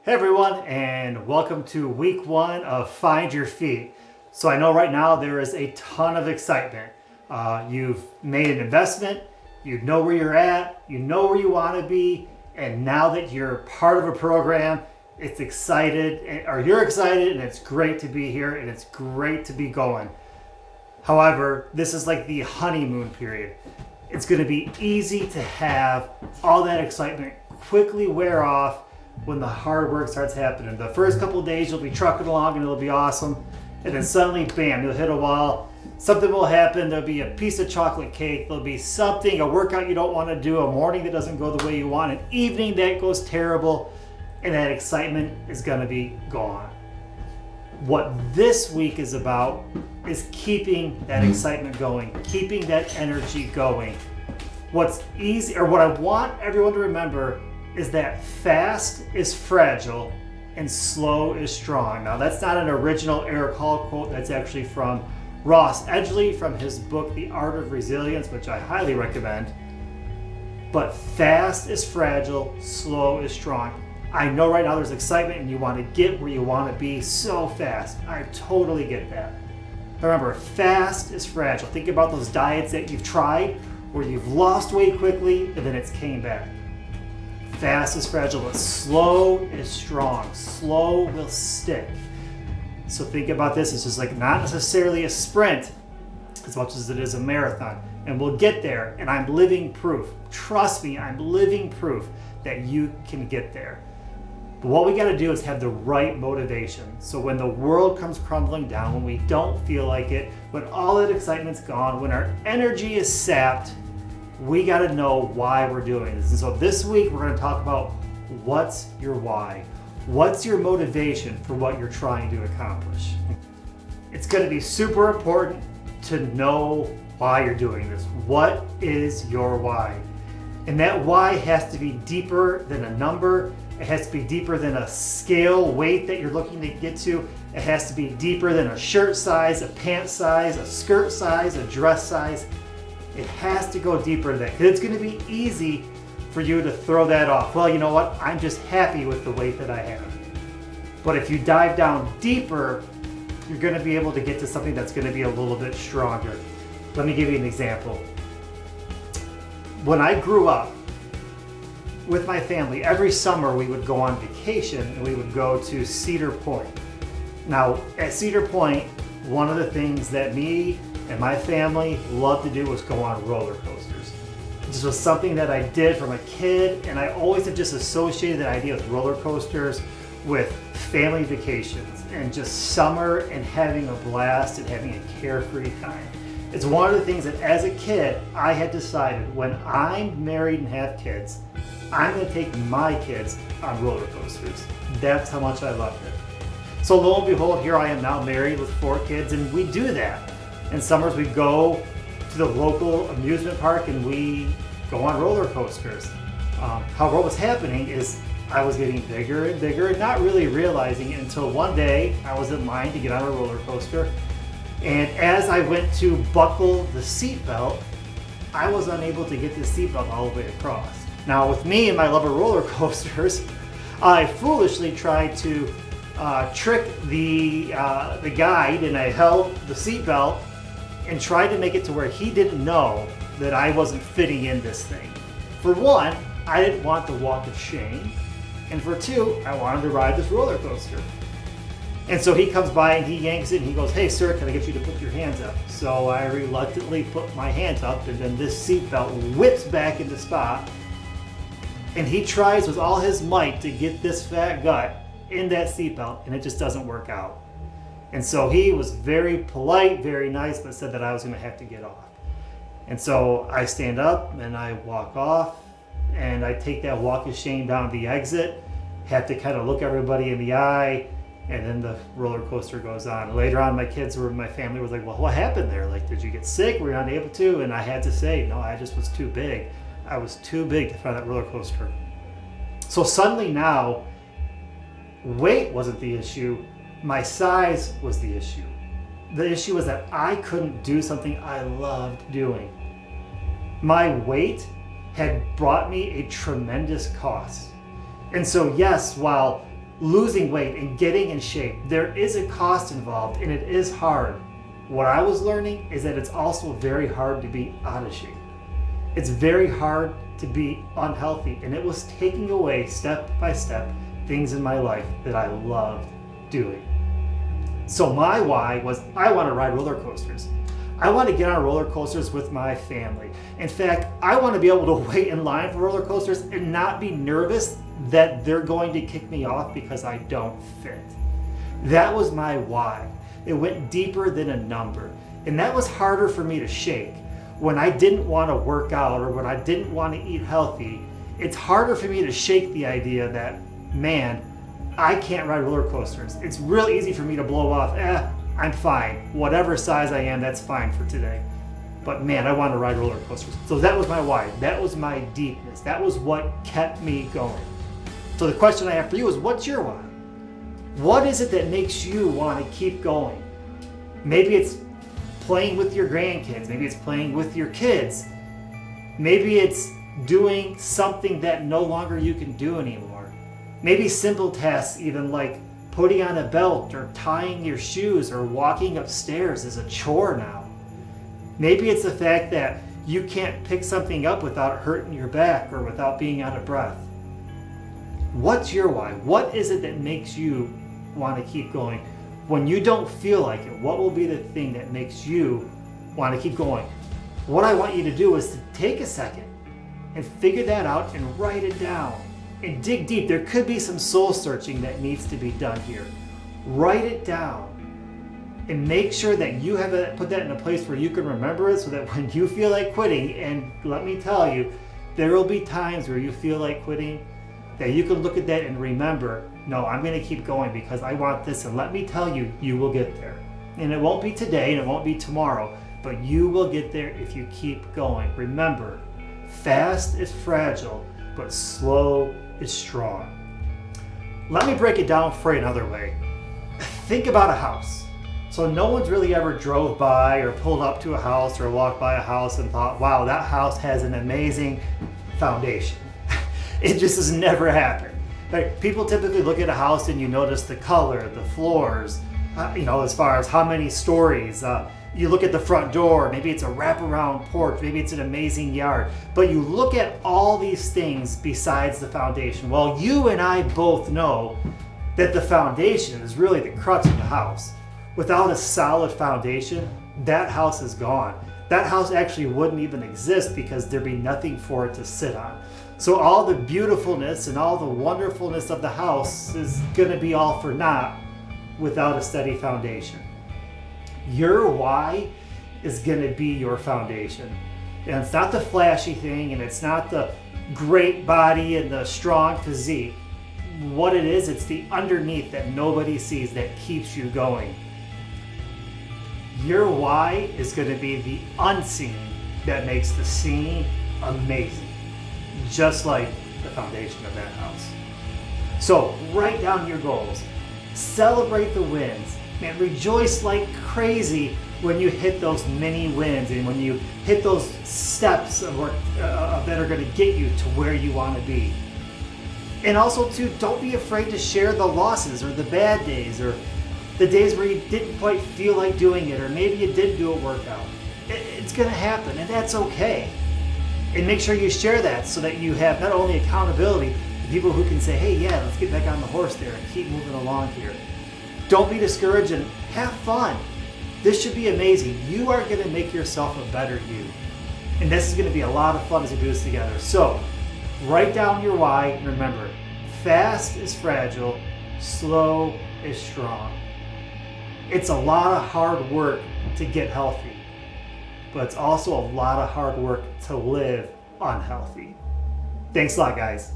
Hey everyone, and welcome to week one of Find Your Feet. So I know right now there is a ton of excitement. You've made an investment, you know where you're at, you know where you want to be, and now that you're part of a program, it's excited, or you're excited, and it's great to be here, and it's great to be going. However, this is like the honeymoon period. It's going to be easy to have all that excitement quickly wear off when the hard work starts happening. The first couple of days you'll be trucking along and it'll be awesome, and then suddenly bam, you'll hit a wall. Something will happen. There'll be a piece of chocolate cake, there'll be something, a workout you don't want to do, a morning that doesn't go the way you want, an evening that goes terrible, and that excitement is going to be gone. What this week is about is keeping that excitement going, keeping that energy going. What's easy, or what I want everyone to remember, is that fast is fragile and slow is strong. Now that's not an original Eric Hall quote, that's actually from Ross Edgley from his book, The Art of Resilience, which I highly recommend. But fast is fragile, slow is strong. I know right now there's excitement and you want to get where you want to be so fast. I totally get that. Remember, fast is fragile. Think about those diets that you've tried where you've lost weight quickly and then it's came back. Fast is fragile, but slow is strong. Slow will stick. So think about this. It's just like not necessarily a sprint as much as it is a marathon. And we'll get there. And I'm living proof. Trust me, I'm living proof that you can get there. But what we got to do is have the right motivation. So when the world comes crumbling down, when we don't feel like it, when all that excitement's gone, when our energy is sapped, we got to know why we're doing this. And so this week we're going to talk about what's your why. What's your motivation for what you're trying to accomplish? It's going to be super important to know why you're doing this. What is your why? And that why has to be deeper than a number. It has to be deeper than a scale weight that you're looking to get to. It has to be deeper than a shirt size, a pant size, a skirt size, a dress size. It has to go deeper than that, because it's going to be easy for you to throw that off. Well, you know what? I'm just happy with the weight that I have. But if you dive down deeper, you're going to be able to get to something that's going to be a little bit stronger. Let me give you an example. When I grew up with my family, every summer we would go on vacation and we would go to Cedar Point. Now, at Cedar Point, one of the things that me and my family loved to do was go on roller coasters. This was something that I did from a kid, and I always have just associated that idea with roller coasters with family vacations and just summer and having a blast and having a carefree time. It's one of the things that as a kid I had decided, when I'm married and have kids, I'm going to take my kids on roller coasters. That's how much I loved it. So lo and behold, here I am now married with 4 kids, and we do that. In summers we go to the local amusement park and we go on roller coasters. However, what was happening is I was getting bigger and bigger and not really realizing it until one day I was in line to get on a roller coaster. And as I went to buckle the seatbelt, I was unable to get the seatbelt all the way across. Now with me and my love of roller coasters, I foolishly tried to trick the guide, and I held the seatbelt and tried to make it to where he didn't know that I wasn't fitting in this thing. For one, I didn't want the walk of shame, and for two, I wanted to ride this roller coaster. And so he comes by and he yanks it and he goes, "Hey sir, can I get you to put your hands up?" So I reluctantly put my hands up, and then this seatbelt whips back into spot, and he tries with all his might to get this fat gut in that seatbelt, and it just doesn't work out. And so he was very polite, very nice, but said that I was going to have to get off. And so I stand up and I walk off, and I take that walk of shame down the exit, have to kind of look everybody in the eye, and then the roller coaster goes on. Later on, my family was like, "Well, what happened there? Like, did you get sick? Were you not able to?" And I had to say, no, I just was too big. I was too big to find that roller coaster. So suddenly now, weight wasn't the issue. My size was the issue. The issue was that I couldn't do something I loved doing. My weight had brought me a tremendous cost. And so yes, while losing weight and getting in shape, there is a cost involved and it is hard. What I was learning is that it's also very hard to be out of shape. It's very hard to be unhealthy, and it was taking away step by step things in my life that I loved doing. So my why was I want to ride roller coasters. I want to get on roller coasters with my family. In fact, I want to be able to wait in line for roller coasters and not be nervous that they're going to kick me off because I don't fit. That was my why. It went deeper than a number. And that was harder for me to shake. When I didn't want to work out or when I didn't want to eat healthy, it's harder for me to shake the idea that, man, I can't ride roller coasters. It's real easy for me to blow off, I'm fine. Whatever size I am, that's fine for today. But man, I want to ride roller coasters. So that was my why. That was my deepness. That was what kept me going. So the question I have for you is, what's your why? What is it that makes you want to keep going? Maybe it's playing with your grandkids. Maybe it's playing with your kids. Maybe it's doing something that no longer you can do anymore. Maybe simple tasks, even like putting on a belt or tying your shoes or walking upstairs is a chore now. Maybe it's the fact that you can't pick something up without hurting your back or without being out of breath. What's your why? What is it that makes you want to keep going? When you don't feel like it, what will be the thing that makes you want to keep going? What I want you to do is to take a second and figure that out and write it down and dig deep. There could be some soul searching that needs to be done here. Write it down and make sure that you have put that in a place where you can remember it so that when you feel like quitting, and let me tell you, there will be times where you feel like quitting, that you can look at that and remember, no, I'm going to keep going because I want this, and let me tell you, you will get there. And it won't be today and it won't be tomorrow, but you will get there if you keep going. Remember, fast is fragile, but slow is strong. Let me break it down for you another way. Think about a house. So no one's really ever drove by or pulled up to a house or walked by a house and thought, wow, that house has an amazing foundation. It just has never happened. Like, people typically look at a house and you notice the color, the floors, as far as how many stories. You look at the front door, maybe it's a wraparound porch, maybe it's an amazing yard. But you look at all these things besides the foundation. Well, you and I both know that the foundation is really the crux of the house. Without a solid foundation, that house is gone. That house actually wouldn't even exist because there'd be nothing for it to sit on. So all the beautifulness and all the wonderfulness of the house is gonna be all for naught without a steady foundation. Your why is gonna be your foundation. And it's not the flashy thing, and it's not the great body and the strong physique. What it is, it's the underneath that nobody sees that keeps you going. Your why is gonna be the unseen that makes the seen amazing. Just like the foundation of that house. So write down your goals, celebrate the wins, and rejoice like crazy when you hit those mini wins and when you hit those steps that are going to get you to where you want to be. And also too, don't be afraid to share the losses or the bad days or the days where you didn't quite feel like doing it, or maybe you did do a workout. It's going to happen, and that's okay. And make sure you share that so that you have not only accountability, people who can say, hey, yeah, let's get back on the horse there and keep moving along here. Don't be discouraged and have fun. This should be amazing. You are going to make yourself a better you. And this is going to be a lot of fun as we do this together. So write down your why, and remember, fast is fragile, slow is strong. It's a lot of hard work to get healthy, but it's also a lot of hard work to live unhealthy. Thanks a lot, guys.